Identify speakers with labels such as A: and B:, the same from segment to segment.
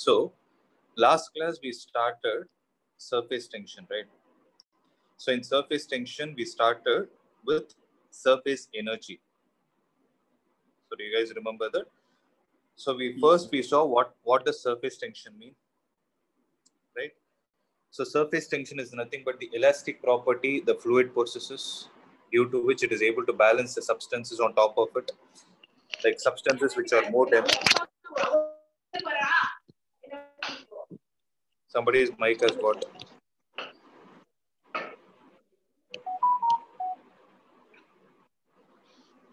A: So last class we started surface tension, right? So in surface tension we started with surface energy. So do you guys remember that? So we saw what does surface tension mean, right? So surface tension is nothing but the elastic property the fluid possesses, due to which it is able to balance the substances on top of it, like substances which are more dense. Somebody's mic has got.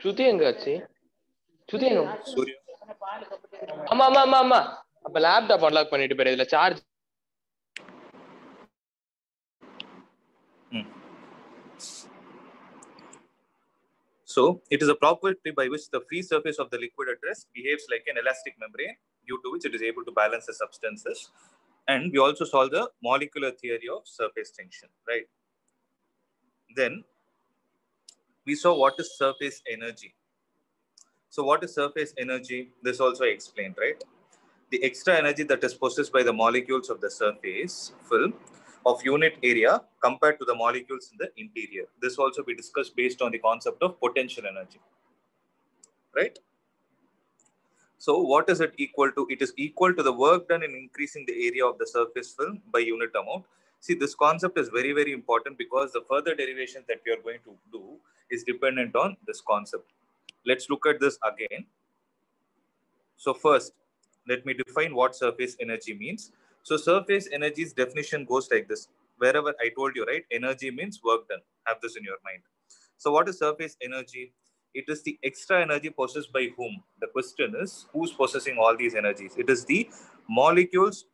B: Shruti engachi? Shruti eno?
A: Surya.
B: Amma. அப்ப laptop unlock பண்ணிட்டு போயிரு, இதுல charge.
A: So it is a property by which the free surface of the liquid at rest behaves like an elastic membrane, due to which it is able to balance the substances. And we also saw the molecular theory of surface tension, right? Then we saw what is surface energy. So what is surface energy? This also I explained, right? The extra energy that is possessed by the molecules of the surface film of unit area compared to the molecules in the interior. This also we discussed based on the concept of potential energy, right? So what is it equal to? It is equal to the work done in increasing the area of the surface film by unit amount. See, this concept is very, very important because the further derivation that we are going to do is dependent on this concept. Let's look at this again. So first, let me define what surface energy means. So surface energy's definition goes like this. Wherever I told you, right? Energy means work done. Have this in your mind. So what is surface energy? It is the extra energy possessed by whom? The question is, who's possessing all these energies? It is the molecules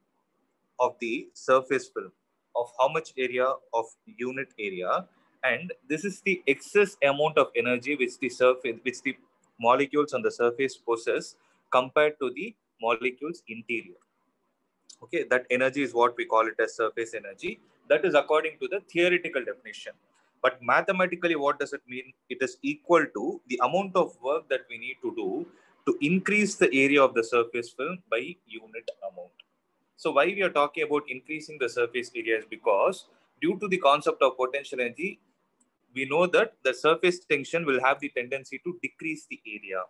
A: of the surface film of how much area of unit area, and this is the excess amount of energy which the molecules on the surface possess compared to the molecules interior. Okay, that energy is what we call it as surface energy. That is according to the theoretical definition. But mathematically, what does it mean? It is equal to the amount of work that we need to do to increase the area of the surface film by unit amount. So why we are talking about increasing the surface area is because due to the concept of potential energy, we know that the surface tension will have the tendency to decrease the area,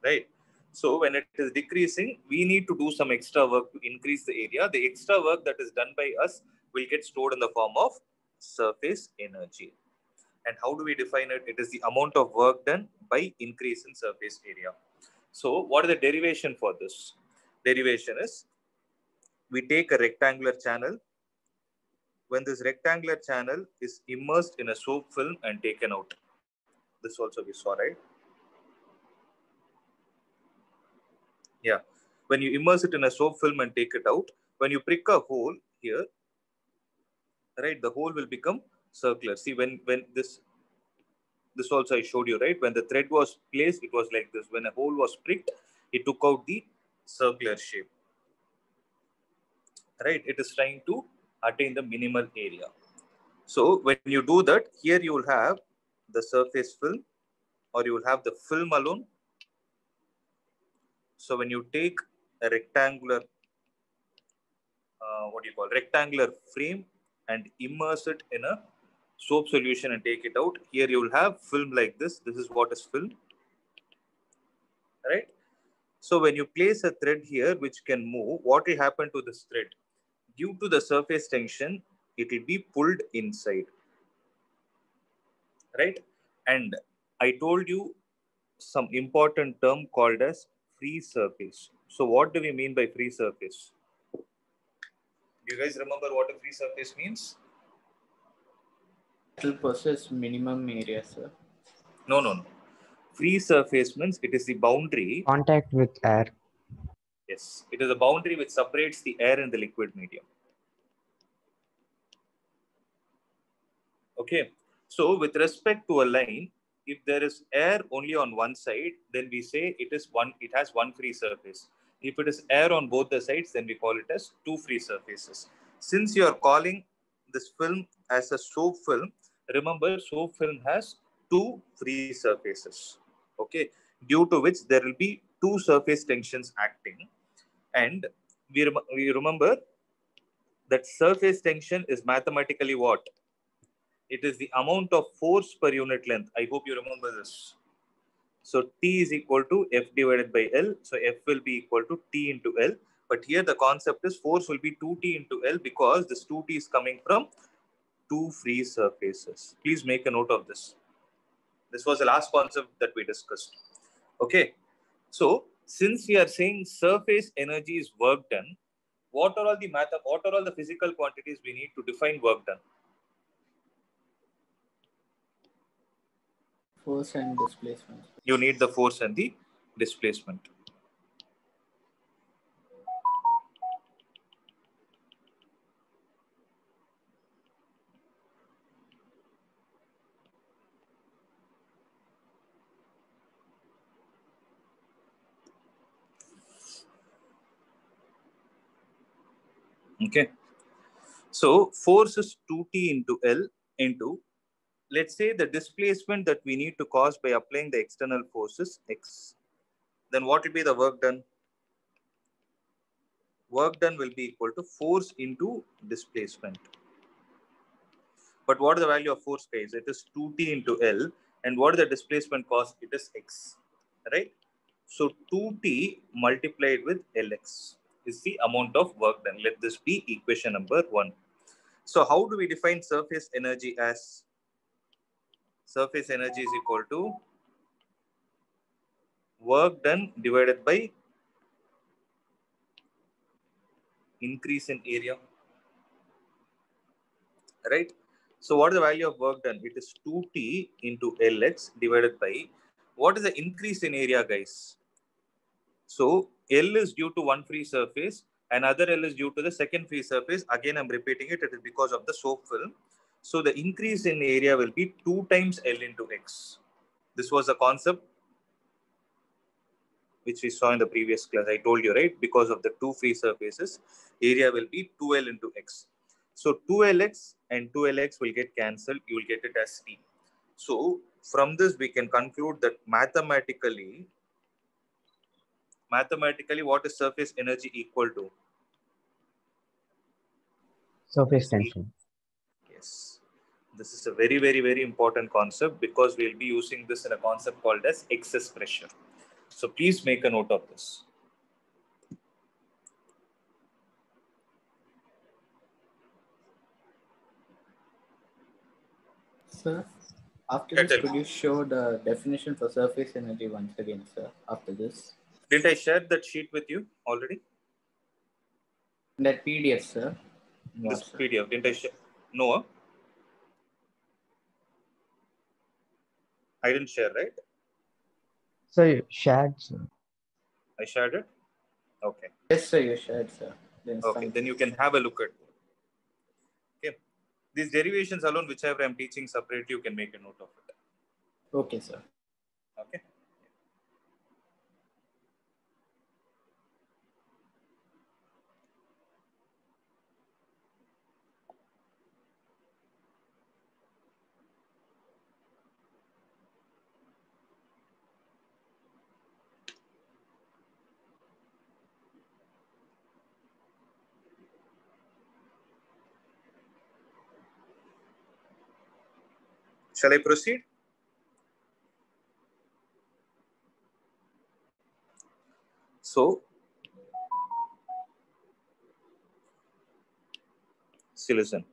A: right? So when it is decreasing, we need to do some extra work to increase the area. The extra work that is done by us will get stored in the form of surface energy. And how do we define it? It is the amount of work done by increase in surface area. So what is the derivation for this? Derivation is, we take a rectangular channel. When this rectangular channel is immersed in a soap film and taken out, this also we saw, right? Yeah. When you immerse it in a soap film and take it out, when you prick a hole here, right, the hole will become circular. See, when this also I showed you, right? When the thread was placed, it was like this. When a hole was pricked, it took out the circular shape, right? It is trying to attain the minimal area. So when you do that, here you will have the surface film, or you will have the film alone. So when you take a rectangular, rectangular frame and immerse it in a soap solution and take it out, here you will have film like this. This is what is film, right? So when you place a thread here which can move, what will happen to this thread? Due to the surface tension, it will be pulled inside, right? And I told you some important term called as free surface. So what do we mean by free surface? Do you guys remember what a free surface means?
C: It will possess minimum area, sir.
A: No. Free surface means it is the boundary.
D: Contact with air.
A: Yes, it is a boundary which separates the air and the liquid medium. Okay, so with respect to a line, if there is air only on one side, then we say it has one free surface. If it is air on both the sides, then we call it as two free surfaces. Since you are calling this film as a soap film, remember soap film has two free surfaces. Okay, due to which there will be two surface tensions acting, and we remember that surface tension is mathematically what? It is the amount of force per unit length. I hope you remember this. So T is equal to F divided by L. So F will be equal to T into L. But here the concept is force will be 2T into L because this 2T is coming from two free surfaces. Please make a note of this. This was the last concept that we discussed. Okay. So since we are saying surface energy is work done, what are all the physical quantities we need to define work done?
C: Force and displacement.
A: You need the force and the displacement. Okay. So force is 2T into L into, let's say, the displacement that we need to cause by applying the external forces X. Then what will be the work done? Work done will be equal to force into displacement. But what is the value of force, guys? It is 2T into L. And what is the displacement cost? It is X. Right? So 2T multiplied with Lx is the amount of work done. Let this be equation number 1. So how do we define surface energy as? Surface energy is equal to work done divided by increase in area. Right? So what is the value of work done? It is 2T into Lx divided by, what is the increase in area, guys? So L is due to one free surface, and other L is due to the second free surface. Again, I'm repeating it. It is because of the soap film. So the increase in area will be 2 times L into X. This was the concept which we saw in the previous class. I told you, right? Because of the two free surfaces, area will be 2L into X. So 2Lx and 2Lx will get cancelled. You will get it as T. So from this, we can conclude that mathematically, what is surface energy equal to?
D: Surface tension.
A: Yes. This is a very, very, very important concept because we'll be using this in a concept called as excess pressure. So please make a note of this.
C: Sir, after
A: Yeah,
C: this,
A: tell
C: could
A: me.
C: you show the definition for surface energy once again, sir, after this?
A: Didn't I share that sheet with you already?
C: That PDF, sir.
A: This
C: Sir.
A: PDF, didn't I share? No, I didn't share, right?
D: So you shared, sir.
A: I shared it? Okay.
C: Yes, sir, you shared, sir.
A: Okay, then you can have a look at it. Okay. These derivations alone, whichever I'm teaching separately, you can make a note of it.
C: Okay, sir.
A: Okay. Shall I proceed? So, see, listen.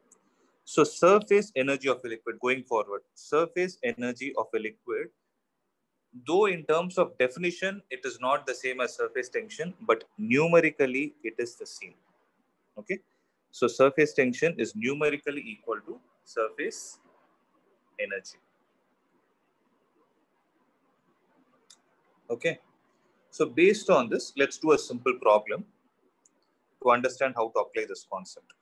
A: So, surface energy of a liquid going forward. Surface energy of a liquid, though in terms of definition, it is not the same as surface tension, but numerically, it is the same. Okay. So, surface tension is numerically equal to surface energy. Okay. So based on this, let's do a simple problem to understand how to apply this concept.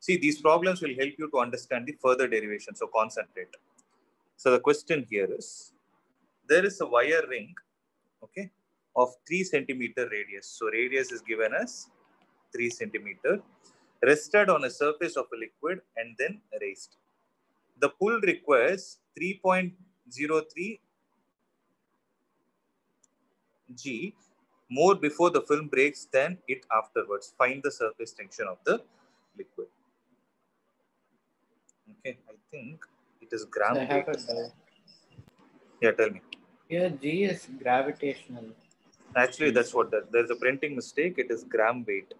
A: See, these problems will help you to understand the further derivation. So concentrate. So the question here is, there is a wire ring, okay, of 3 centimeter radius. So radius is given as 3 centimeter, rested on a surface of a liquid and then raised. The pull requires 3.03 G more before the film breaks than it afterwards. Find the surface tension of the liquid. Okay, I think it is gram
C: So I have
A: weight.
C: a doubt.
A: Yeah, tell me.
C: Here, G is gravitational.
A: Actually, that's what there's a printing mistake. It is gram weight.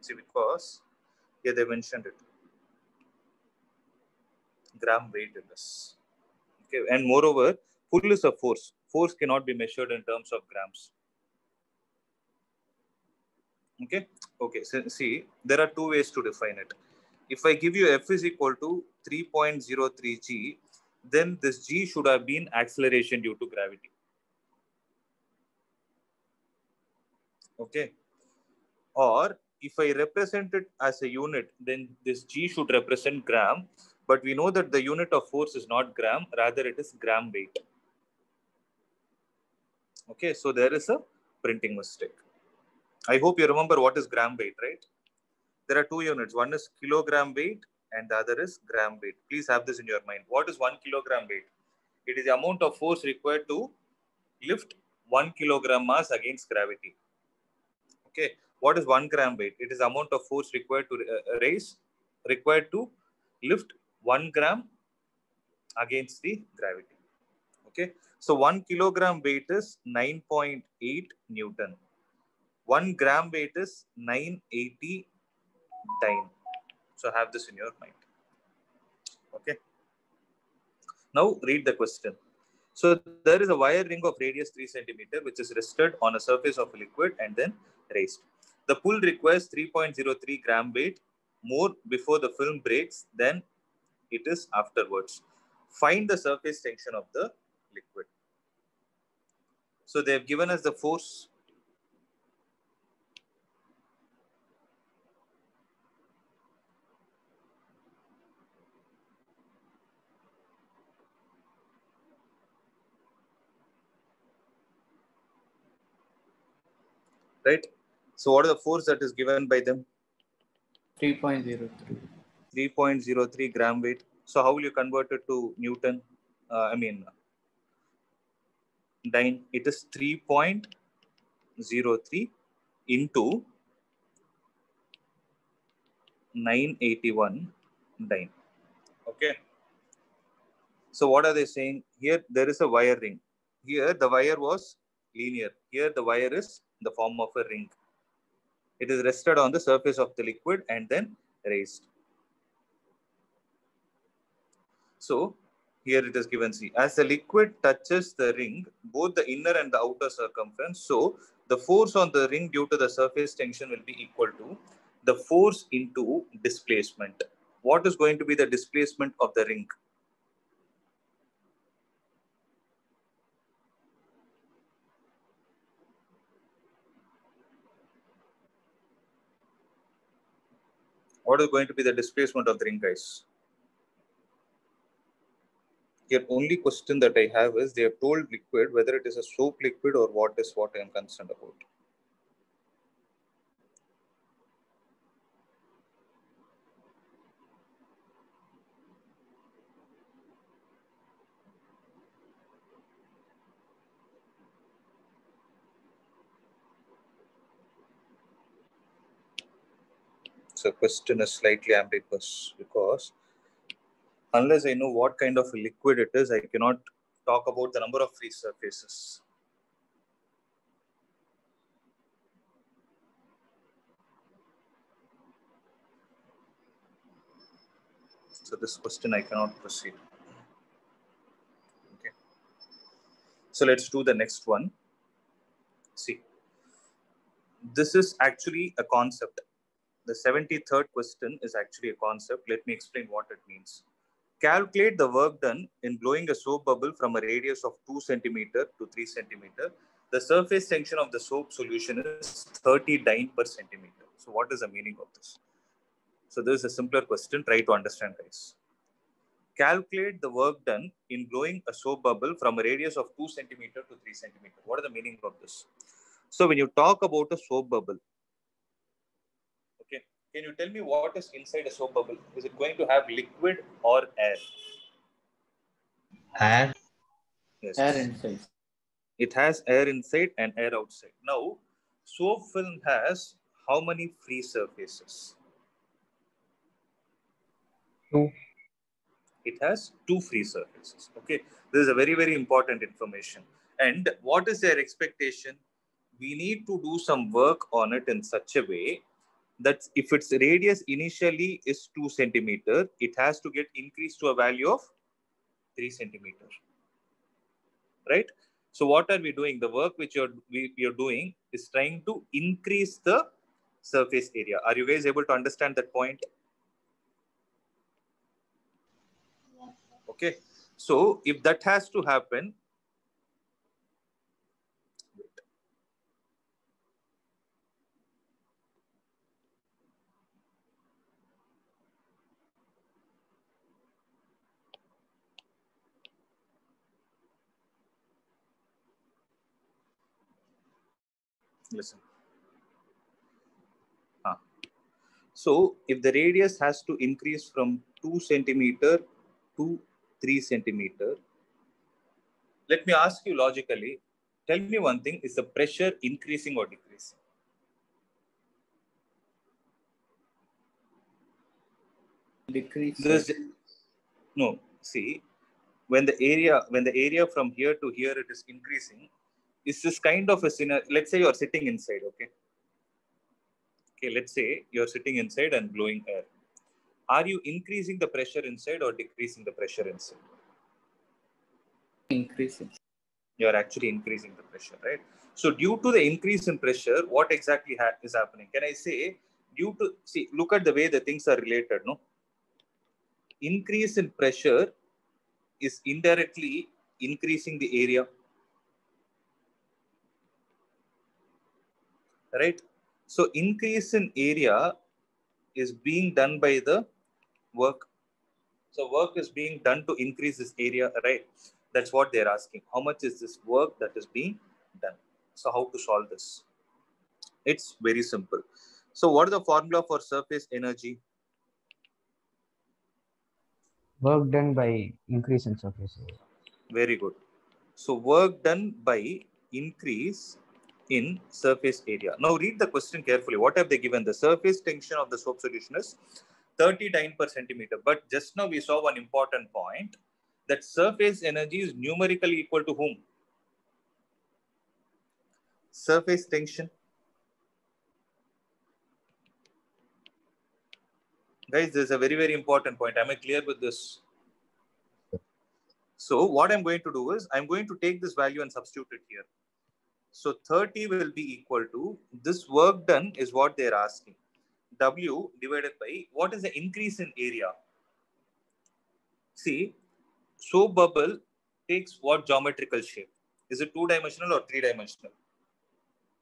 A: See, because here they mentioned it. Gram weight it is. Okay, and moreover, pull is a force. Force cannot be measured in terms of grams. Okay. So see, there are two ways to define it. If I give you F is equal to 3.03 g, then this g should have been acceleration due to gravity. Okay. Or if I represent it as a unit, then this g should represent gram. But we know that the unit of force is not gram, rather it is gram weight. Okay, so there is a printing mistake. I hope you remember what is gram weight, right? There are two units. One is kilogram weight and the other is gram weight. Please have this in your mind. What is 1 kilogram weight? It is the amount of force required to lift 1 kilogram mass against gravity. Okay. What is 1 gram weight? It is the amount of force required to required to lift 1 gram against the gravity. Okay. So 1 kilogram weight is 9.8 Newton. 1 gram weight is 980 dyne. So have this in your mind. Okay. Now read the question. So there is a wire ring of radius 3 centimeter which is rested on a surface of a liquid and then raised. The pull requires 3.03 gram weight more before the film breaks than it is afterwards. Find the surface tension of the liquid. So they have given us the force. Right? So what is the force that is given by them?
C: 3.03.
A: 3.03 gram weight. So how will you convert it to Newton? Dyne. It is 3.03 into 981 dyne. Okay. So what are they saying? Here there is a wire ring. Here the wire was linear. Here the wire is in the form of a ring. It is rested on the surface of the liquid and then raised. So here it is given, see, as the liquid touches the ring, both the inner and the outer circumference, so the force on the ring due to the surface tension will be equal to the force into displacement. What is going to be the displacement of the ring? What is going to be the displacement of the ring, guys? Here, only question that I have is they have told liquid whether it is a soap liquid or what is what I am concerned about. So question is slightly ambiguous because unless I know what kind of liquid it is, I cannot talk about the number of free surfaces. So this question I cannot proceed. Okay. So let's do the next one. See, this is actually a concept. The 73rd question is actually a concept. Let me explain what it means. Calculate the work done in blowing a soap bubble from a radius of 2 centimeter to 3 centimeter. The surface tension of the soap solution is 30 dyne per centimeter. So what is the meaning of this? So this is a simpler question. Try to understand, guys. Calculate the work done in blowing a soap bubble from a radius of 2 centimeter to 3 centimeter. What is the meaning of this? So when you talk about a soap bubble, okay, can you tell me what is inside a soap bubble? Is it going to have liquid or air?
C: Air.
A: Yes.
C: Air inside.
A: It has air inside and air outside. Now, soap film has how many free surfaces?
D: 2.
A: It has 2 free surfaces. Okay, this is a very, very important information. And what is their expectation? We need to do some work on it in such a way that if its radius initially is 2 centimeter, it has to get increased to a value of 3 centimeter. Right? So what are we doing? The work which we are doing is trying to increase the surface area. Are you guys able to understand that point? Okay. So if that has to happen, listen. So if the radius has to increase from 2 centimeter to 3 centimeter, let me ask you logically, tell me one thing, is the pressure increasing or decreasing?
C: Decrease.
A: No, see, when the area from here to here it is increasing, is this kind of a scenario? Let's say you are sitting inside, okay? Okay, let's say you're sitting inside and blowing air. Are you increasing the pressure inside or decreasing the pressure inside?
C: Increasing.
A: You're actually increasing the pressure, right? So due to the increase in pressure, what exactly is happening? Can I say see, look at the way the things are related, no? Increase in pressure is indirectly increasing the area, right? So increase in area is being done by the work. So work is being done to increase this area, right? That's what they're asking. How much is this work that is being done? So how to solve this? It's very simple. So what is the formula for surface energy?
D: Work done by increase in surface area.
A: Very good. So work done by increase in surface area. Now read the question carefully. What have they given? The surface tension of the soap solution is 30 dyne per centimeter. But just now we saw one important point, that surface energy is numerically equal to whom? Surface tension. Guys, this is a very, very important point. Am I clear with this? So what I'm going to do is, I'm going to take this value and substitute it here. So 30 will be equal to, this work done is what they're asking. W divided by, what is the increase in area? See, soap bubble takes what geometrical shape? Is it 2-dimensional or 3-dimensional?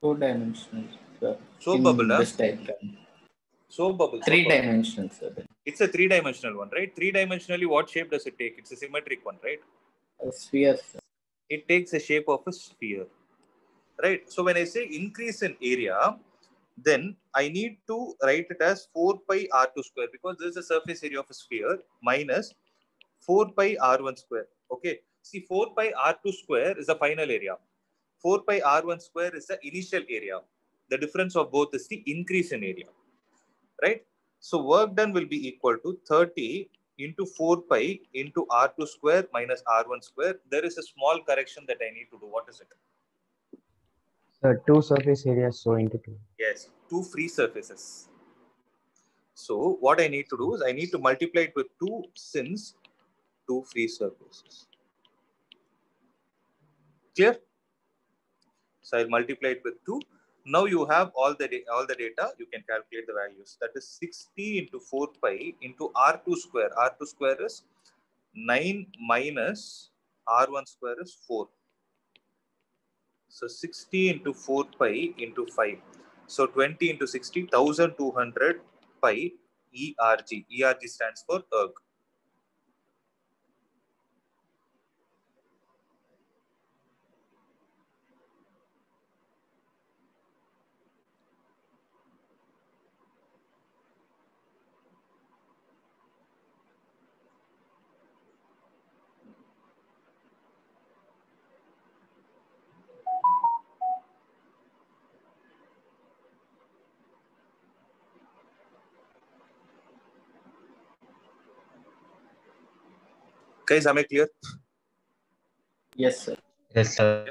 C: 2-dimensional, sir.
A: Soap bubble,
C: this diagram.
A: Soap bubble.
C: 3-dimensional, sir.
A: It's a 3-dimensional one, right? 3-dimensionally, what shape does it take? It's a symmetric one, right?
C: A sphere, sir.
A: It takes a shape of a sphere, right? So when I say increase in area, then I need to write it as 4 pi r2 square, because this is the surface area of a sphere, minus 4 pi r1 square. Okay. See, 4 pi r2 square is the final area. 4 pi r1 square is the initial area. The difference of both is the increase in area, right? So work done will be equal to 30 into 4 pi into r2 square minus r1 square. There is a small correction that I need to do. What is it?
D: So 2 surface areas, so into 2.
A: Yes, 2 free surfaces. So what I need to do is, I need to multiply it with 2 since 2 free surfaces. Clear? So I'll multiply it with 2. Now you have all the data. You can calculate the values. That is 60 into 4 pi into r2 square. R2 square is 9 minus r1 square is 4. So 60 into 4 pi into 5. So 20 into 60, 1200 pi ERG. ERG stands for erg. Guys, am I clear?
C: Yes, sir.
D: Yes, sir.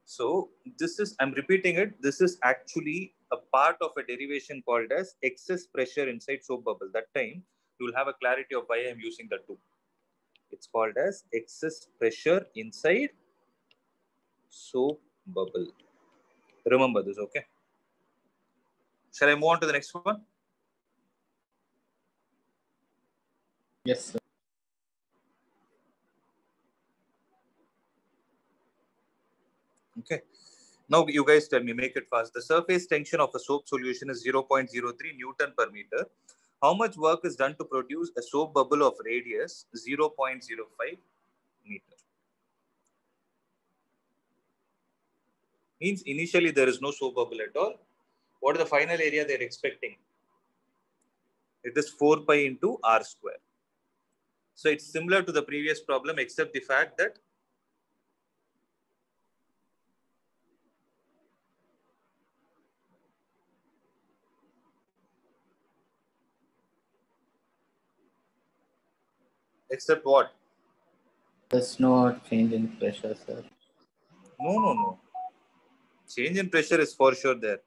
A: So this is, I'm repeating it, this is actually a part of a derivation called as excess pressure inside soap bubble. That time you will have a clarity of why I'm using the two. It's called as excess pressure inside soap bubble. Remember this, okay? Shall I move on to the next one?
C: Yes, sir.
A: Okay. Now you guys tell me, make it fast. The surface tension of a soap solution is 0.03 Newton per meter. How much work is done to produce a soap bubble of radius 0.05 meter? Means initially there is no soap bubble at all. What is the final area they're expecting? It is 4 pi into r square. So it's similar to the previous problem, except the fact that except what?
C: There's no change in pressure, sir.
A: No. Change in pressure is for sure there.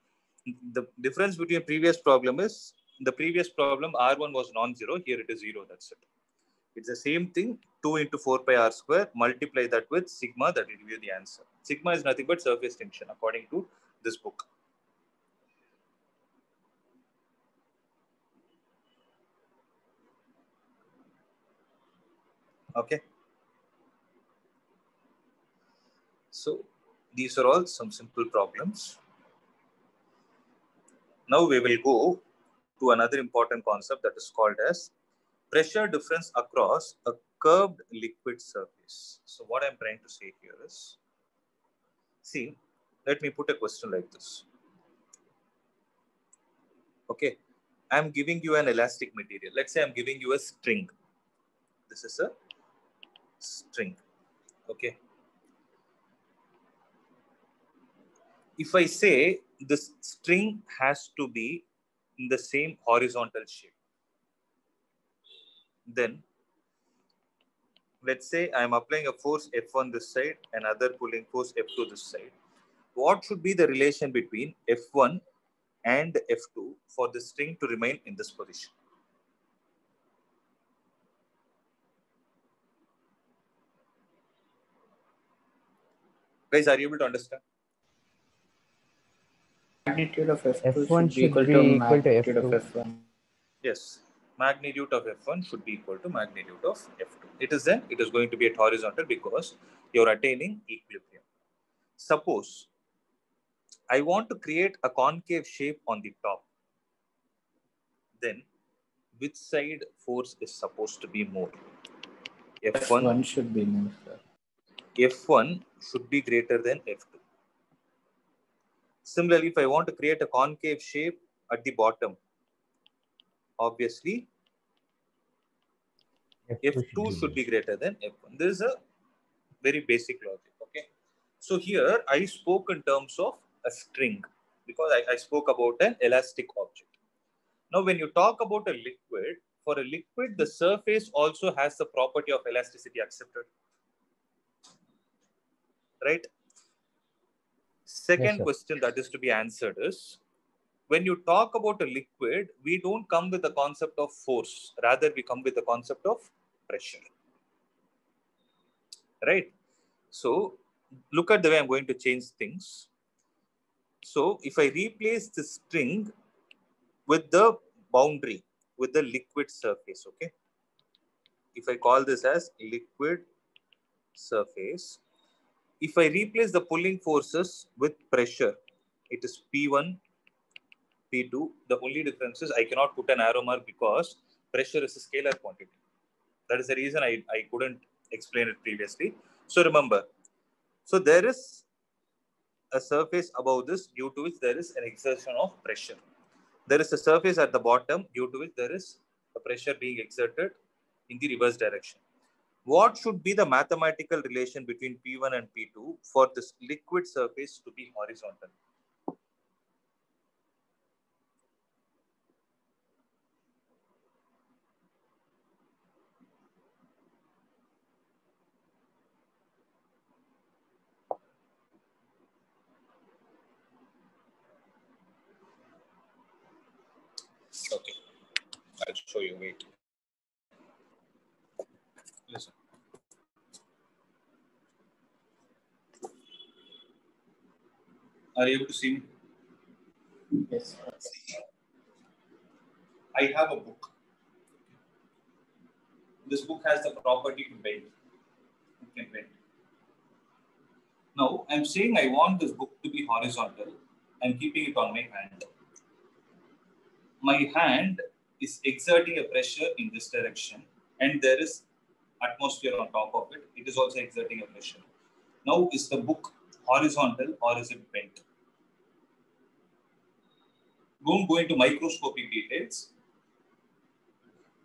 A: The difference between previous problem is, the previous problem R1 was non-zero, here it is 0, that's it. It's the same thing, 2 into 4 pi r square, multiply that with sigma, that will give you the answer. Sigma is nothing but surface tension according to this book. Okay. So these are all some simple problems. Now we will go to another important concept that is called as pressure difference across a curved liquid surface. So what I'm trying to say here is, see, let me put a question like this. Okay, I'm giving you an elastic material. Let's say I'm giving you a string. This is a string. Okay. If I say this string has to be in the same horizontal shape, then let's say I'm applying a force F1 this side, another pulling force F2 this side. What should be the relation between F1 and F2 for the string to remain in this position? Guys, are you able to understand?
C: Magnitude of F2
D: F1
C: should be equal to magnitude of
D: F2.
C: F1.
A: Yes. Magnitude of F1 should be equal to magnitude of F2. It is then, it is going to be at horizontal because you're attaining equilibrium. Suppose I want to create a concave shape on the top. Then which side force is supposed to be more?
C: F1 should be more, sir.
A: F1 should be greater than F2. Similarly, if I want to create a concave shape at the bottom, obviously F2 should be greater than F1. This is a very basic logic. Okay. So here I spoke in terms of a string because I spoke about an elastic object. Now, when you talk about a liquid, for a liquid, the surface also has the property of elasticity accepted. Right? Second question that is to be answered is, when you talk about a liquid, we don't come with the concept of force. Rather, we come with the concept of pressure. Right? So, look at the way I'm going to change things. So, if I replace the string with the boundary, with the liquid surface, okay? If I call this as liquid surface, if I replace the pulling forces with pressure, it is P1, P2. The only difference is I cannot put an arrow mark because pressure is a scalar quantity. That is the reason I couldn't explain it previously. So remember, so there is a surface above this due to which there is an exertion of pressure. There is a surface at the bottom due to which there is a pressure being exerted in the reverse direction. What should be the mathematical relation between P1 and P2 for this liquid surface to be horizontal? Okay, I'll show you. Wait. Listen. Are you able to see me?
C: Yes.
A: I have a book. This book has the property to bend. It can bend. Now, I'm saying I want this book to be horizontal. I'm keeping it on my hand. My hand is exerting a pressure in this direction, and there is atmosphere on top of it. It is also exerting a pressure. Now, is the book horizontal or is it bent? Don't go into microscopic details.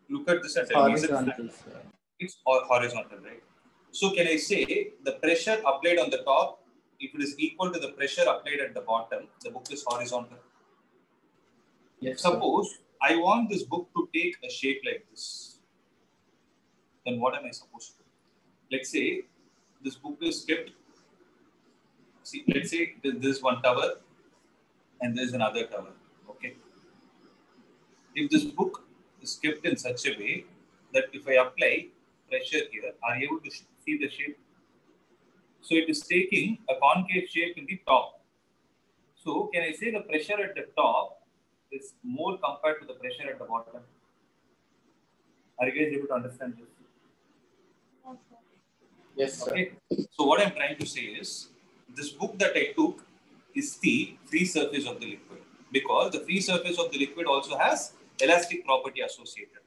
A: Look at this and tell me, is it flat?
C: Horizontal, sir.
A: It's horizontal, right? So can I say the pressure applied on the top, if it is equal to the pressure applied at the bottom, the book is horizontal?
C: Yes, sir.
A: Suppose I want this book to take a shape like this. Then what am I supposed to do? Let's say this book is kept. See, let's say this is one tower and there is another tower. Okay. If this book is kept in such a way that if I apply pressure here, are you able to see the shape? So it is taking a concave shape in the top. So can I say the pressure at the top is more compared to the pressure at the bottom? Are you guys able to understand this?
C: Yes, sir.
A: Okay. So what I'm trying to say is, this book that I took is the free surface of the liquid, because the free surface of the liquid also has elastic property associated.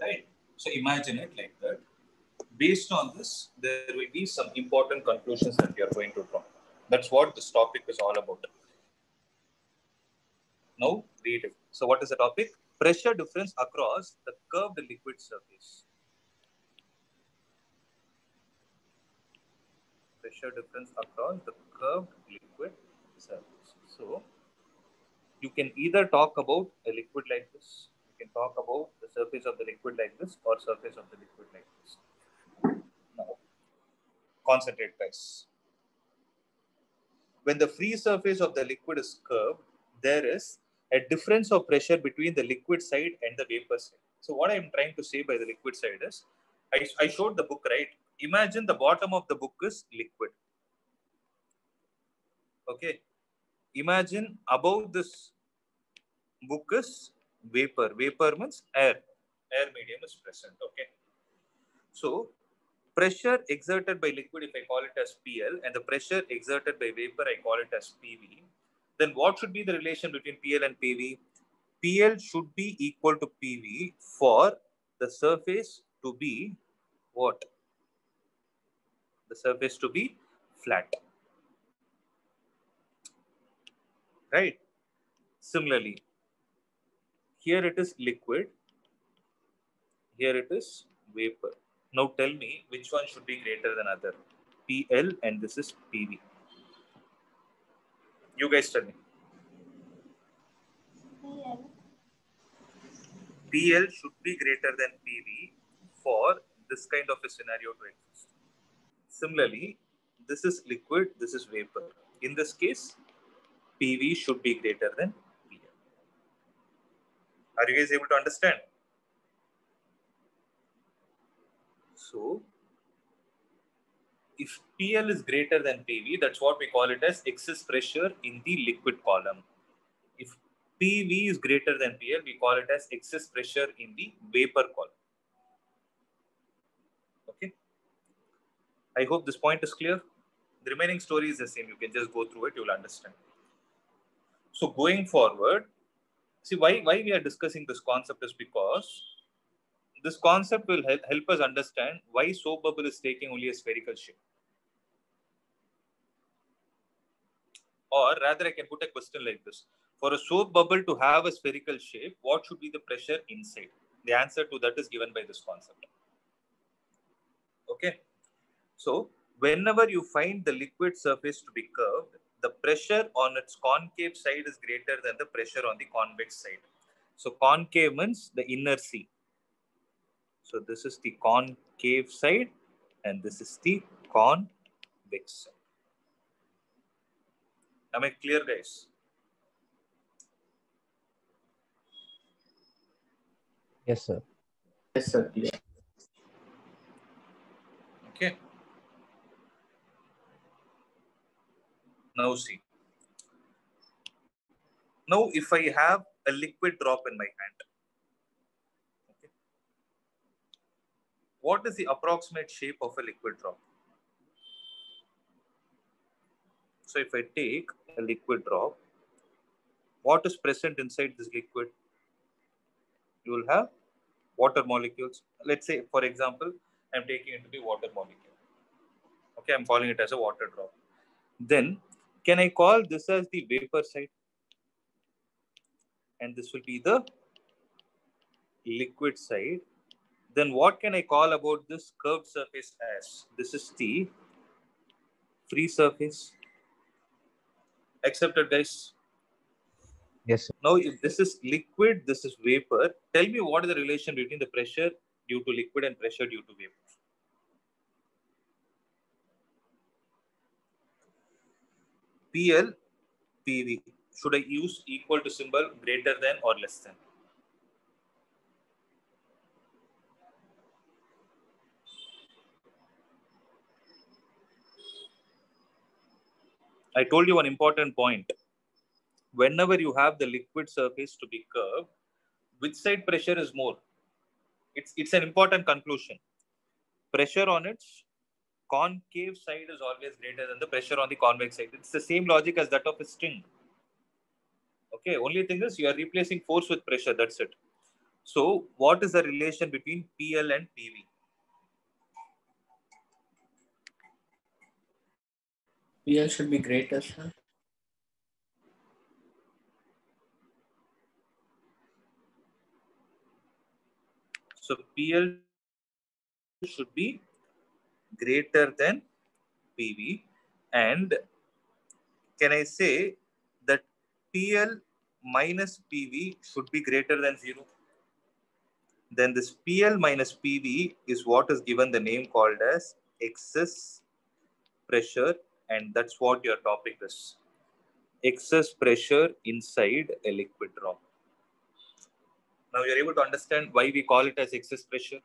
A: Right? So imagine it like that. Based on this, there will be some important conclusions that we are going to draw. That's what this topic is all about. Now, read it. So what is the topic? Pressure difference across the curved liquid surface. Pressure difference across the curved liquid surface. So, you can either talk about a liquid like this, you can talk about the surface of the liquid like this, or surface of the liquid like this. Now, concentrate, guys. When the free surface of the liquid is curved, there is a difference of pressure between the liquid side and the vapor side. So what I'm trying to say by the liquid side is, I showed the book, right? Imagine the bottom of the book is liquid. Okay. Imagine above this book is vapor. Vapor means air. Air medium is present. Okay. So pressure exerted by liquid, if I call it as PL, and the pressure exerted by vapor, I call it as PV, then what should be the relation between PL and PV? PL should be equal to PV for the surface to be what? The surface to be flat. Right? Similarly, here it is liquid, here it is vapor. Now tell me which one should be greater than other? PL and this is PV. You guys tell me. PL should be greater than PV for this kind of a scenario to exist. Similarly, this is liquid, this is vapor. In this case, PV should be greater than PL. Are you guys able to understand? So, if PL is greater than PV, that's what we call it as excess pressure in the liquid column. If PV is greater than PL, we call it as excess pressure in the vapor column. Okay. I hope this point is clear. The remaining story is the same. You can just go through it. You'll understand. So going forward, see why we are discussing this concept is because this concept will help us understand why soap bubble is taking only a spherical shape. Or rather, I can put a question like this. For a soap bubble to have a spherical shape, what should be the pressure inside? The answer to that is given by this concept. Okay. So, whenever you find the liquid surface to be curved, the pressure on its concave side is greater than the pressure on the convex side. So, concave means the inner sea. So, this is the concave side and this is the convex side. Am I clear, guys?
D: Yes, sir.
C: Yes, sir. Clear.
A: Okay. Now see. Now if I have a liquid drop in my hand, okay, what is the approximate shape of a liquid drop? So if I take a liquid drop, what is present inside this liquid? You will have water molecules. Let's say, for example, I'm taking it to be water molecule. Okay, I'm calling it as a water drop. Then, can I call this as the vapor side? And this will be the liquid side. Then what can I call about this curved surface as? This is the free surface. Accepted, guys?
D: Yes, sir.
A: Now, if this is liquid, this is vapor. Tell me what is the relation between the pressure due to liquid and pressure due to vapor? PL, PV. Should I use equal to symbol, greater than or less than? I told you one important point. Whenever you have the liquid surface to be curved, which side pressure is more? It's an important conclusion. Pressure on its concave side is always greater than the pressure on the convex side. It's the same logic as that of a string. Okay, only thing is you are replacing force with pressure. That's it. So, what is the relation between PL and PV?
C: PL should be greater, sir.
A: So, PL should be greater than PV. And can I say that PL minus PV should be greater than 0? Then this PL minus PV is what is given the name called as excess pressure, and that's what your topic is. Excess pressure inside a liquid drop. Now you're able to understand why we call it as excess pressure.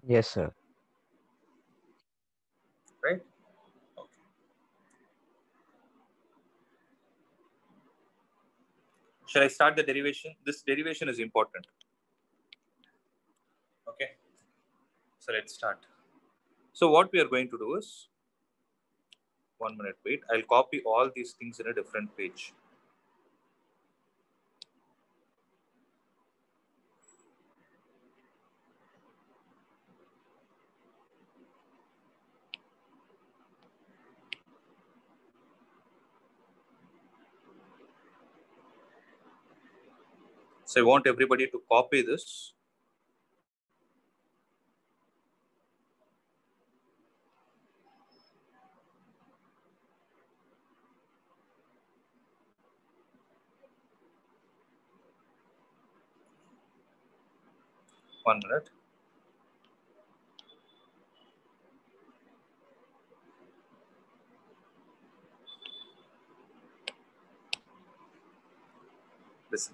D: Yes, sir.
A: Right? Okay. Shall I start the derivation? This derivation is important. Okay. So let's start. So what we are going to do is, 1 minute, wait. I'll copy all these things in a different page. So I want everybody to copy this. One minute. Listen.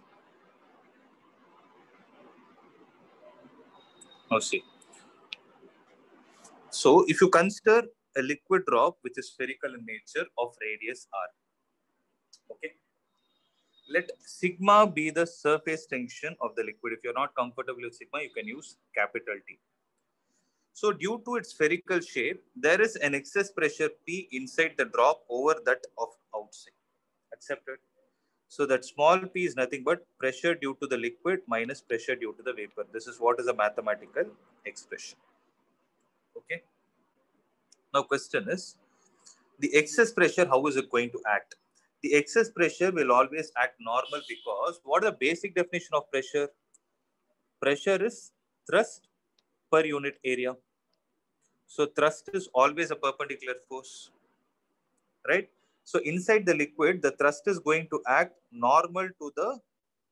A: Now see. So if you consider a liquid drop which is spherical in nature of radius r, okay, let sigma be the surface tension of the liquid. If you're not comfortable with sigma, you can use capital T. So due to its spherical shape, there is an excess pressure P inside the drop over that of outside. Accepted? So that small p is nothing but pressure due to the liquid minus pressure due to the vapor. This is what is a mathematical expression. Okay. Now question is, the excess pressure, how is it going to act? The excess pressure will always act normal because what is the basic definition of pressure? Pressure is thrust per unit area. So thrust is always a perpendicular force, right? So inside the liquid, the thrust is going to act normal to the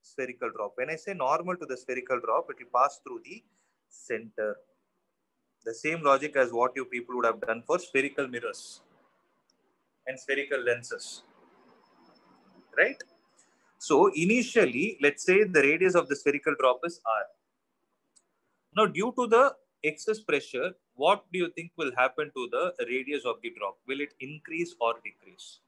A: spherical drop. When I say normal to the spherical drop, it will pass through the center. The same logic as what you people would have done for spherical mirrors and spherical lenses. right? So initially, let's say the radius of the spherical drop is r. Now, due to the excess pressure, what do you think will happen to the radius of the drop? Will it increase or decrease?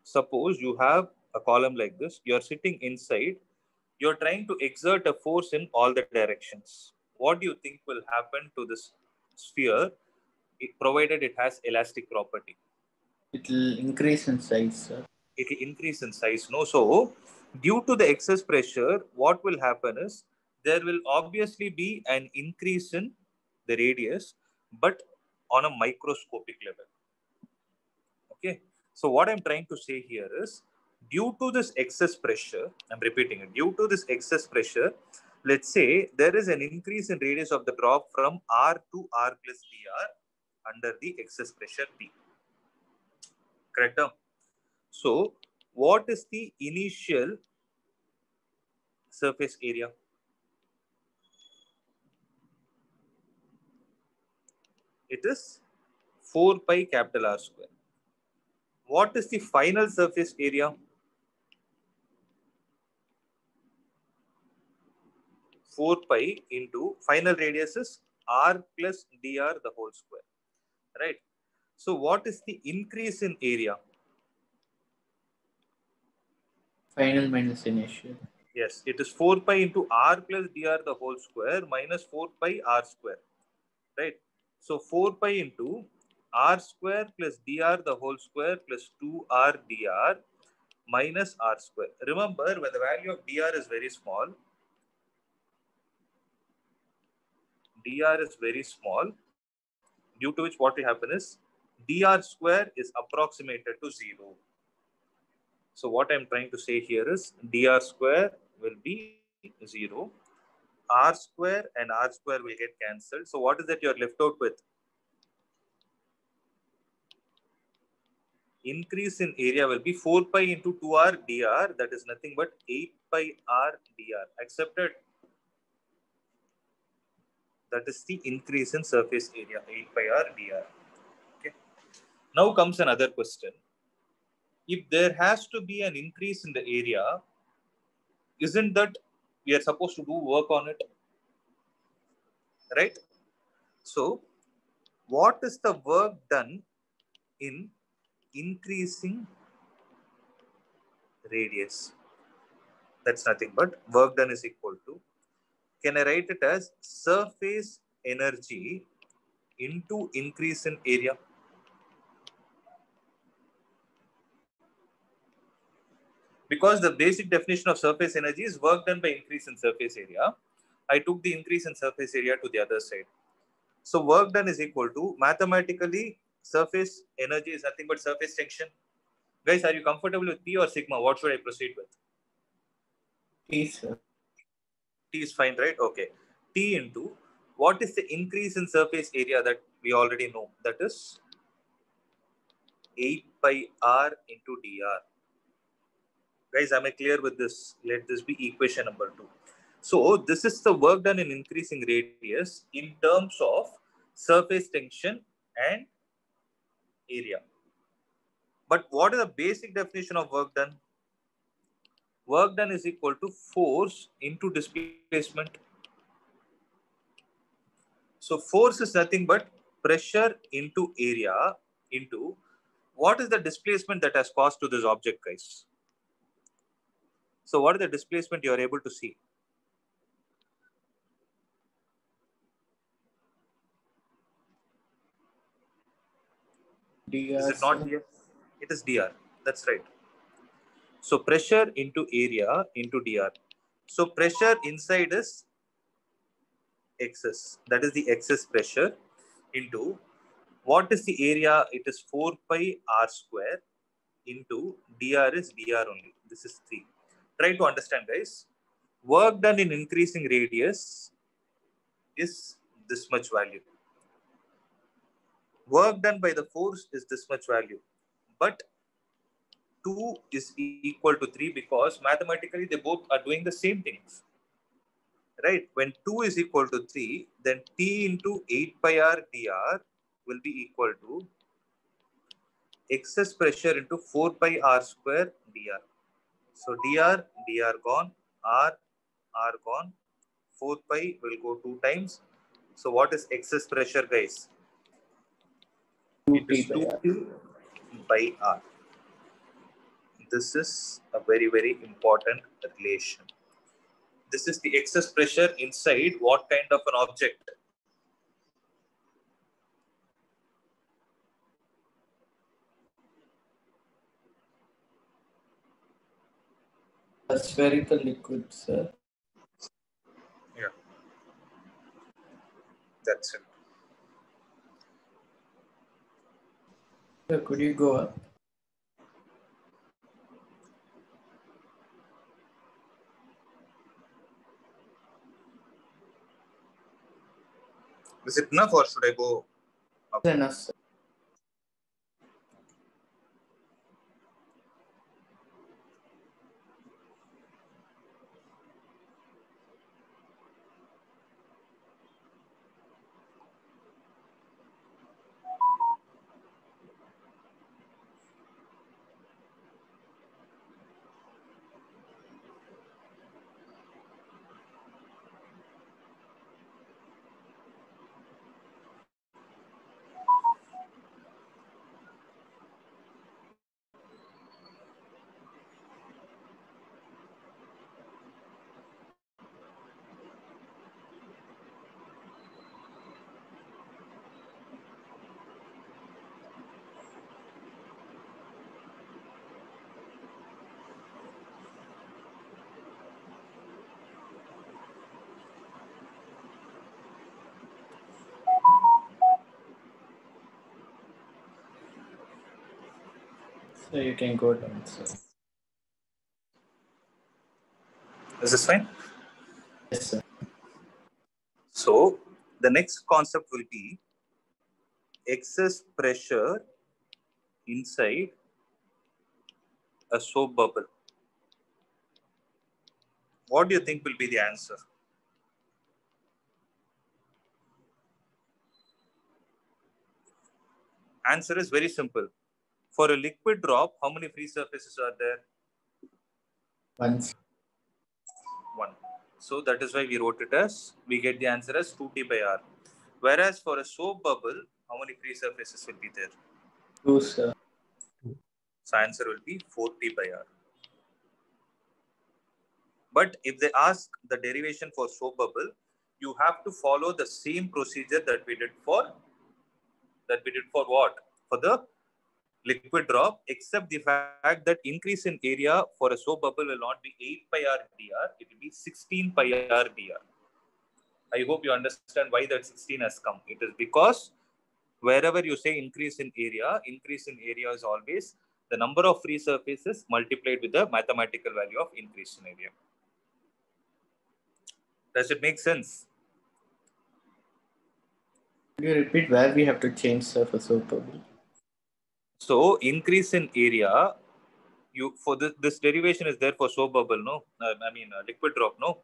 A: Suppose you have a column like this, you're sitting inside, you're trying to exert a force in all the directions. What do you think will happen to this sphere, provided it has elastic property?
C: It will increase in size, sir.
A: It will increase in size, no? So, due to the excess pressure, what will happen is there will obviously be an increase in the radius, but on a microscopic level. Okay. So what I'm trying to say here is, due to this excess pressure, I'm repeating it, due to this excess pressure, let's say there is an increase in radius of the drop from R to R plus dr under the excess pressure P. Correct? So what is the initial surface area? It is 4 pi capital R square. What is the final surface area? 4 pi into final radius is r plus dr the whole square, right? So what is the increase in area?
C: Final minus initial.
A: Yes, it is 4 pi into r plus dr the whole square minus 4 pi r square, right? So 4 pi into r square plus dr the whole square plus 2r dr minus r square. Remember, when the value of dr is very small, due to which what will happen is dr square is approximated to 0. So what I'm trying to say here is dr square will be 0. R square and R square will get cancelled. So what is that you're left out with? Increase in area will be 4 pi into 2r dr. That is nothing but 8 pi r dr. Accepted? That is the increase in surface area, 8 pi r dr. Okay. Now comes another question. If there has to be an increase in the area, isn't that we are supposed to do work on it? Right? So, what is the work done in increasing radius? That's nothing but work done is equal to, can I write it as surface energy into increase in area? Because the basic definition of surface energy is work done by increase in surface area. I took the increase in surface area to the other side. So work done is equal to, mathematically, surface energy is nothing but surface tension. Guys, are you comfortable with P or sigma? What should I proceed with?
C: T, sir.
A: T is fine, right? Okay. T into, what is the increase in surface area that we already know? That is 8 pi r into dr. Guys, am I clear with this? Let this be equation number 2. So this is the work done in increasing radius in terms of surface tension and area. But what is the basic definition of work done? Work done is equal to force into displacement. So force is nothing but pressure into area into what is the displacement that has caused to this object, guys? So what is the displacement you are able to see?
C: dr,
A: Is it not
C: sir.
A: dr? It is dr. That's right. So pressure into area into dr. So pressure inside is excess. That is the excess pressure into what is the area? It is 4 pi r square into dr is dr only. This is 3. Try to understand, guys. Work done in increasing radius is this much value. Work done by the force is this much value. But 2 is equal to 3 because mathematically they both are doing the same things. Right? When 2 is equal to 3, then T into 8 pi r dr will be equal to excess pressure into 4 pi r square dr. So dr gone, r gone, 4 pi will go 2 times. So what is excess pressure, guys? It is 2T by r. This is a very, very important relation. This is the excess pressure inside what kind of an object?
C: A spherical liquid, sir.
A: Yeah. That's it.
C: Sir, could you go up?
A: Is it enough or should I go up?
C: Enough, sir. So you can go down, sir.
A: Is this fine?
C: Yes, sir.
A: So the next concept will be excess pressure inside a soap bubble. What do you think will be the answer? Answer is very simple. For a liquid drop, how many free surfaces are there?
C: Once.
A: One. So that is why we wrote it as, we get the answer as 2T by R. Whereas for a soap bubble, how many free surfaces will be there?
C: 2, sir.
A: So answer will be 4T by R. But if they ask the derivation for soap bubble, you have to follow the same procedure that we did for what? For the liquid drop, except the fact that increase in area for a soap bubble will not be 8 pi r dr, it will be 16 pi r dr. I hope you understand why that 16 has come. It is because wherever you say increase in area is always the number of free surfaces multiplied with the mathematical value of increase in area. Does it make sense?
C: Could you repeat where we have to change, sir, for soap bubble?
A: So increase in area, you for this derivation is there for soap bubble, no? Liquid drop, no?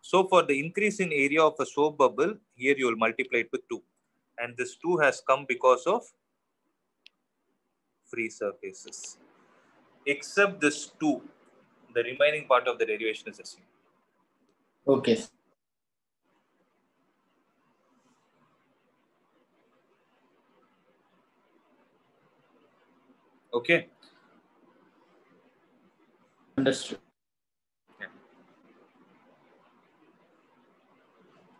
A: So for the increase in area of a soap bubble, here you will multiply it with 2. And this 2 has come because of free surfaces. Except this 2, the remaining part of the derivation is the same.
C: Okay, sir.
A: Okay?
C: Understood.
A: Yeah.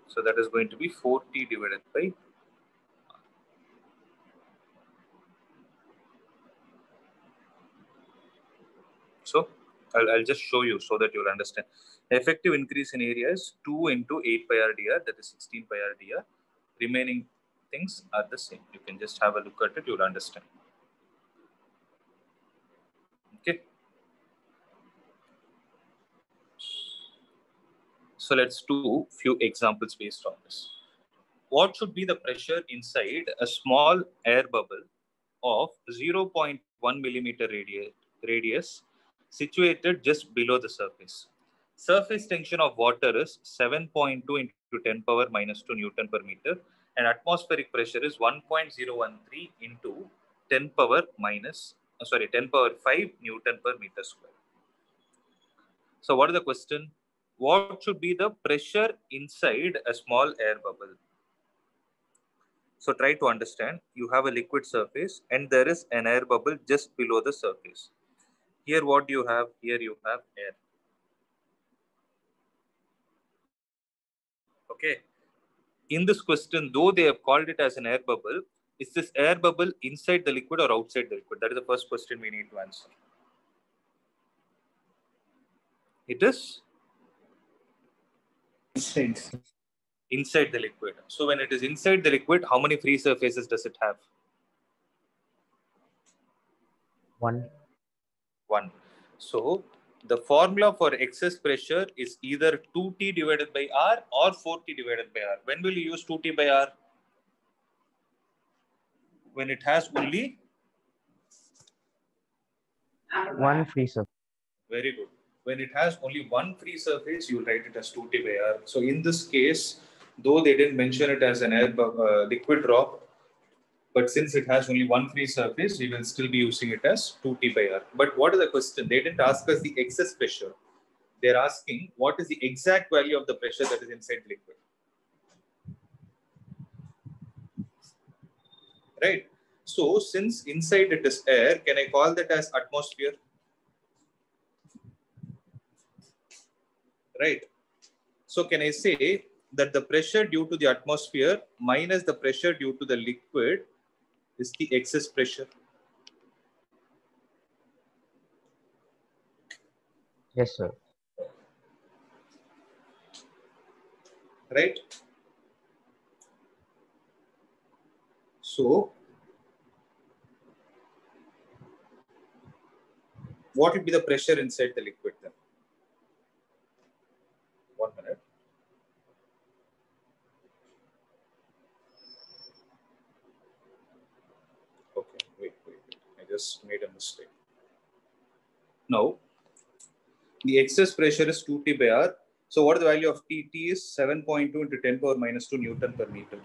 A: So that is going to be 4T divided by. So I'll just show you so that you'll understand. The effective increase in area is 2 into 8 pi r dr, that is 16 pi r dr. Remaining things are the same. You can just have a look at it, you'll understand. Okay. So let's do few examples based on this. What should be the pressure inside a small air bubble of 0.1 millimeter radius situated just below the surface? Surface tension of water is 7.2 into 10 power minus 2 Newton per meter and atmospheric pressure is 1.013 into 10 power 5 Newton per meter square. So what is the question? What should be the pressure inside a small air bubble? So try to understand. You have a liquid surface and there is an air bubble just below the surface. Here what do you have? Here you have air. Okay. In this question, though they have called it as an air bubble, is this air bubble inside the liquid or outside the liquid? That is the first question we need to answer. It is inside the liquid. So when it is inside the liquid, how many free surfaces does it have?
D: 1.
A: 1. So the formula for excess pressure is either 2T divided by R or 4T divided by R. When will you use 2T by R? When it has only
D: 1 free surface.
A: Very good. When it has only one free surface, you will write it as 2T by R. So in this case, though they didn't mention it as an liquid drop, but since it has only one free surface, we will still be using it as 2T by R. But what is the question? They didn't ask us the excess pressure. They're asking what is the exact value of the pressure that is inside the liquid. Right? So since inside it is air, can I call that as atmosphere? Right. So can I say that the pressure due to the atmosphere minus the pressure due to the liquid is the excess pressure?
D: Yes, sir.
A: Right. So what will be the pressure inside the liquid then? 1 minute. Okay, wait. I just made a mistake. Now, the excess pressure is 2T by R. So what is the value of T? T is 7.2 into 10 power minus 2 Newton per meter.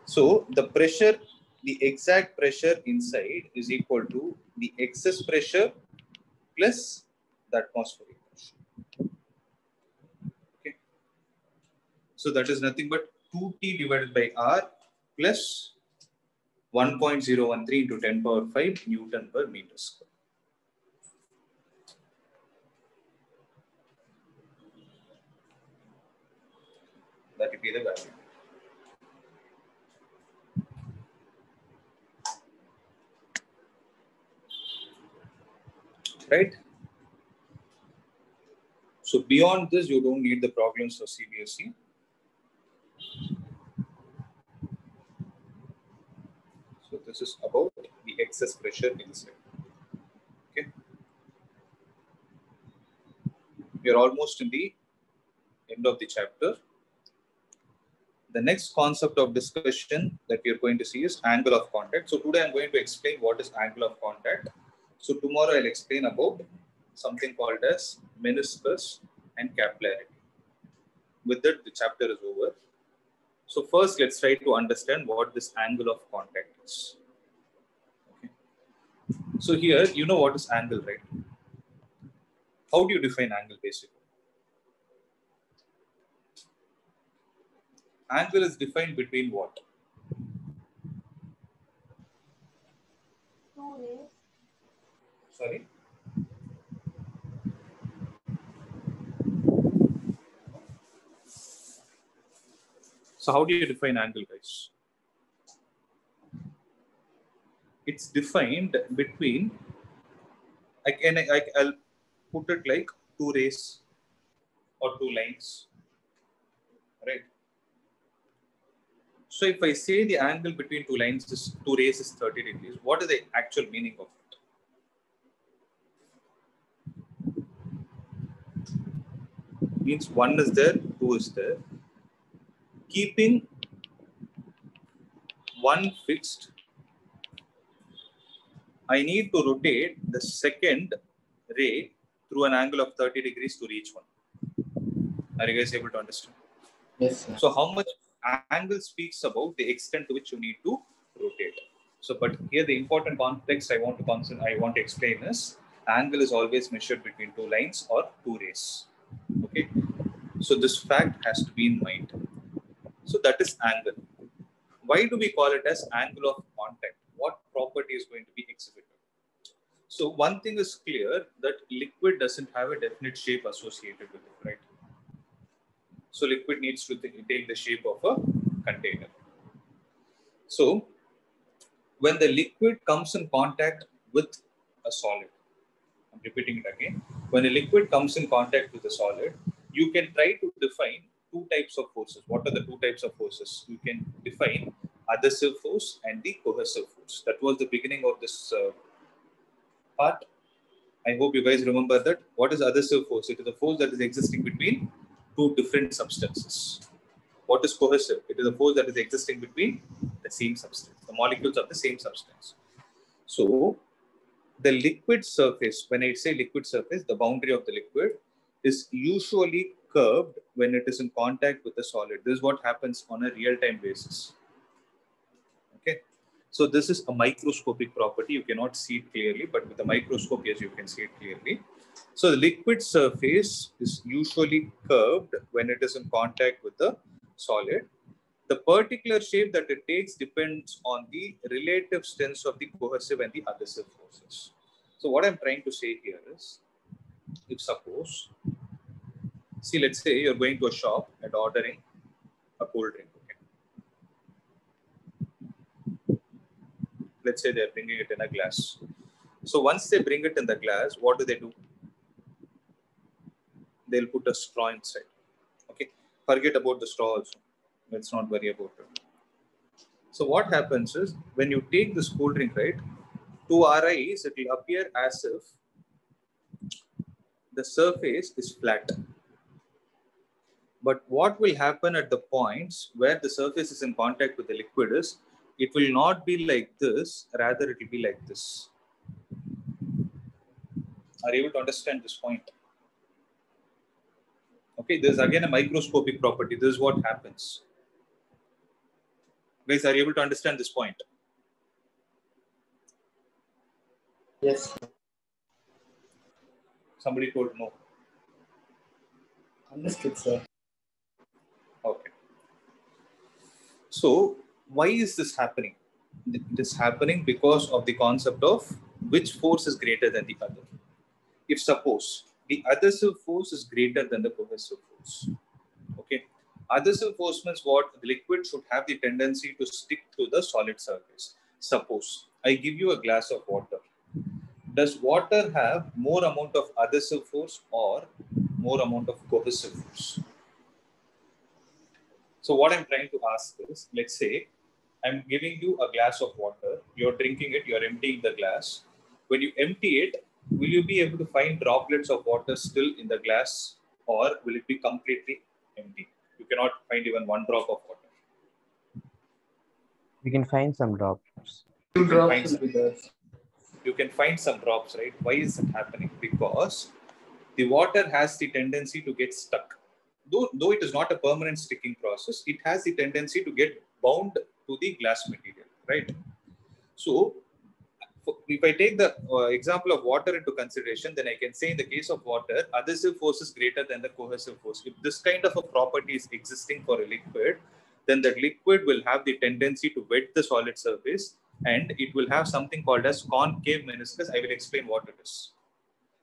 A: So the pressure, the exact pressure inside is equal to the excess pressure plus the atmospheric pressure. Okay. So that is nothing but 2T divided by R plus 1.013 into 10 power 5 Newton per meter square. That will be the value. Right? So beyond this, you don't need the problems for CBSE. So this is about the excess pressure inside. Okay. We are almost in the end of the chapter. The next concept of discussion that we are going to see is angle of contact. So today I'm going to explain what is angle of contact. So tomorrow I'll explain about something called as meniscus and capillarity. With that, the chapter is over. So first, let's try to understand what this angle of contact is. Okay. So here, you know what is angle, right? How do you define angle basically? Angle is defined between what? Sorry? So how do you define angle, guys? It's defined between, I'll put it like two rays or two lines, right? So if I say the angle between two lines is two rays is 30 degrees, what is the actual meaning of it? Means one is there, two is there. Keeping one fixed, I need to rotate the second ray through an angle of 30 degrees to reach one. Are you guys able to understand?
C: Yes, sir.
A: So how much angle speaks about the extent to which you need to rotate. So, but here the important context I want to explain is angle is always measured between two lines or two rays. Okay, so this fact has to be in mind. So that is angle. Why do we call it as angle of contact? What property is going to be exhibited? So one thing is clear, that liquid doesn't have a definite shape associated with it, right? So liquid needs to take the shape of a container. So when the liquid comes in contact with a solid, I'm repeating it again. When a liquid comes in contact with a solid, you can try to define two types of forces. What are the two types of forces? You can define adhesive force and the cohesive force. That was the beginning of this part. I hope you guys remember that. What is adhesive force? It is a force that is existing between two different substances. What is cohesive? It is a force that is existing between the same substance, the molecules of the same substance. So the liquid surface, when I say liquid surface, the boundary of the liquid is usually curved when it is in contact with the solid. This is what happens on a real-time basis. Okay. So this is a microscopic property. You cannot see it clearly, but with the microscope, yes, you can see it clearly. So the liquid surface is usually curved when it is in contact with the solid. The particular shape that it takes depends on the relative strengths of the cohesive and the adhesive forces. So what I'm trying to say here is, if suppose, see, let's say you're going to a shop and ordering a cold drink. Okay. Let's say they're bringing it in a glass. So once they bring it in the glass, what do? They'll put a straw inside. Okay. Forget about the straw also. Let's not worry about it. So what happens is, when you take this cool drink, right, to our eyes, it will appear as if the surface is flat. But what will happen at the points where the surface is in contact with the liquid is, it will not be like this, rather it will be like this. Are you able to understand this point? Okay, there's again a microscopic property. This is what happens. Guys, are you able to understand this point?
C: Yes.
A: Somebody told no.
C: Understood, sir.
A: Okay. So why is this happening? It is happening because of the concept of which force is greater than the other. If suppose the adhesive force is greater than the cohesive force. Okay. Adhesive force means what? The liquid should have the tendency to stick to the solid surface. Suppose I give you a glass of water. Does water have more amount of adhesive force or more amount of cohesive force? So what I'm trying to ask is, let's say I'm giving you a glass of water, you're drinking it, you're emptying the glass. When you empty it, will you be able to find droplets of water still in the glass, or will it be completely empty? You cannot find even one drop of water.
D: We can find some drops.
C: Two
A: can find
C: drops will be there.
A: You can find some drops, right? Why is it happening? Because the water has the tendency to get stuck. Though it is not a permanent sticking process, it has the tendency to get bound to the glass material, right? So if I take the example of water into consideration, then I can say in the case of water, adhesive force is greater than the cohesive force. If this kind of a property is existing for a liquid, then the liquid will have the tendency to wet the solid surface, and it will have something called as concave meniscus. I will explain what it is.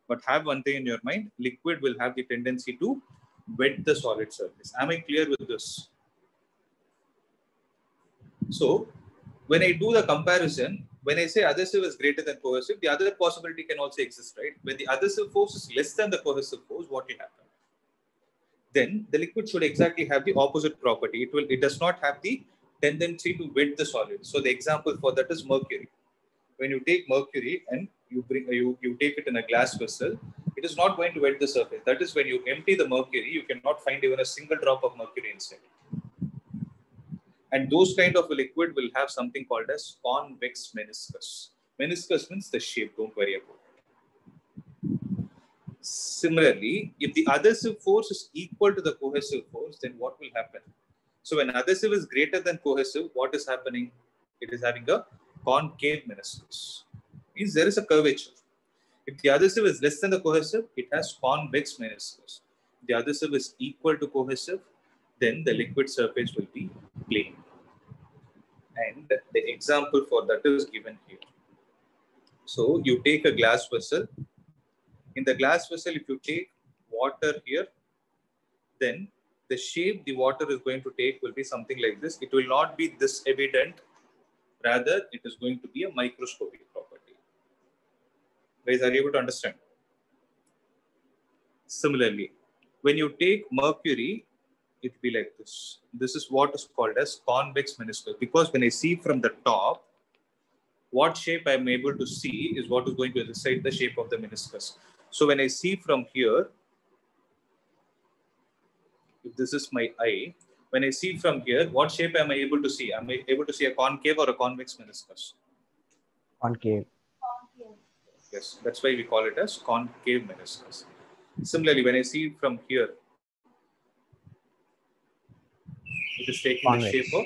A: But have one thing in your mind, liquid will have the tendency to wet the solid surface. Am I clear with this? So when I do the comparison, when I say adhesive is greater than cohesive, the other possibility can also exist, right? When the adhesive force is less than the cohesive force, what will happen? Then the liquid should exactly have the opposite property. It does not have the tendency to wet the solid. So the example for that is mercury. When you take mercury and you take it in a glass vessel, it is not going to wet the surface. That is, when you empty the mercury, you cannot find even a single drop of mercury inside. And those kind of a liquid will have something called as convex meniscus. Meniscus means the shape, don't worry about it. Similarly, if the adhesive force is equal to the cohesive force, then what will happen? So when adhesive is greater than cohesive, what is happening? It is having a concave meniscus. Means there is a curvature. If the adhesive is less than the cohesive, it has convex meniscus. If the adhesive is equal to cohesive, then the liquid surface will be plane. And the example for that is given here. So you take a glass vessel. In the glass vessel, if you take water here, then the shape the water is going to take will be something like this. It will not be this evident. Rather, it is going to be a microscopic property. Guys, are you able to understand? Similarly, when you take mercury, it will be like this. This is what is called as convex meniscus. Because when I see from the top, what shape I am able to see is what is going to decide the shape of the meniscus. So when I see from here, if this is my eye, when I see from here, what shape am I able to see? Am I able to see a concave or a convex meniscus?
D: Concave.
A: Yes, that's why we call it as concave meniscus. Similarly, when I see from here, it is taking
D: Convex.
A: the shape of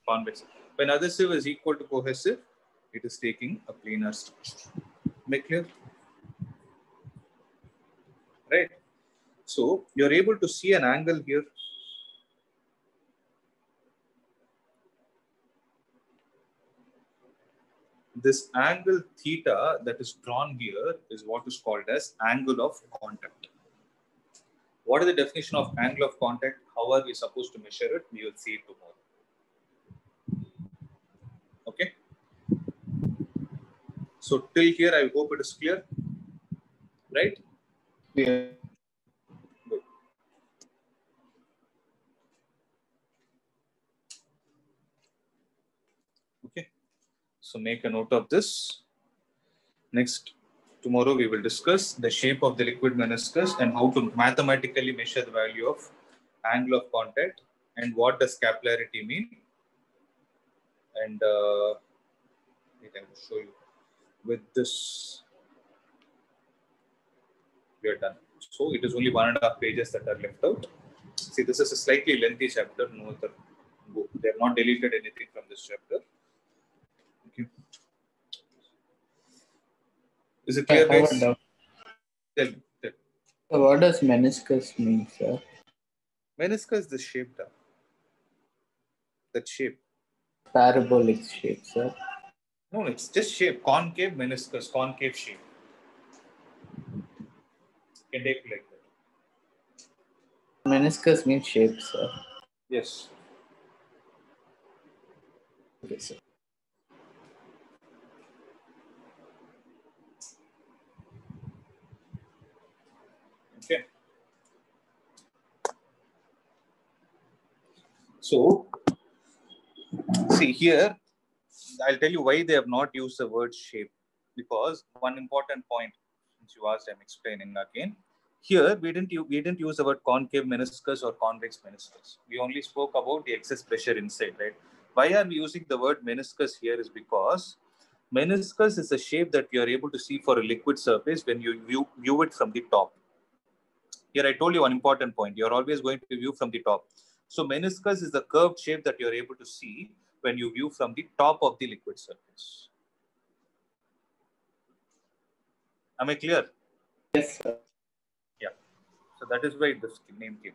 A: convex. When adhesive is equal to cohesive, it is taking a planar structure. Make clear? Right? So you're able to see an angle here. This angle theta that is drawn here is what is called as angle of contact. What is the definition of angle of contact? How are we supposed to measure it? We will see it tomorrow. Okay. So till here, I hope it is clear. Right?
C: Yeah.
A: Good. Okay. So make a note of this. Next, tomorrow we will discuss the shape of the liquid meniscus and how to mathematically measure the value of angle of contact and what does capillarity mean. And I will show you. With this, we are done. So it is only 1.5 pages that are left out. See, this is a slightly lengthy chapter. No other book. They have not deleted anything from this chapter. Okay. Is it clear, guys? Tell me.
C: So what does meniscus mean, sir?
A: Meniscus is the shape. That shape.
C: Parabolic shape, sir.
A: No, it's just shape. Concave meniscus, concave shape. You can take it like that.
C: Meniscus means shape, sir.
A: Yes.
C: Okay, sir.
A: Okay. So, see here, I'll tell you why they have not used the word shape. Because one important point, since you asked, I'm explaining again. Here, we didn't use the word concave meniscus or convex meniscus. We only spoke about the excess pressure inside, right? Why are we using the word meniscus here is because meniscus is a shape that you are able to see for a liquid surface when you view it from the top. Here, I told you one important point. You're always going to view from the top. So meniscus is the curved shape that you're able to see when you view from the top of the liquid surface. Am I clear?
C: Yes, sir.
A: Yeah. So that is why this name came.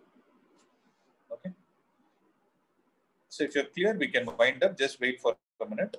A: Okay. So if you're clear, we can wind up. Just wait for a minute.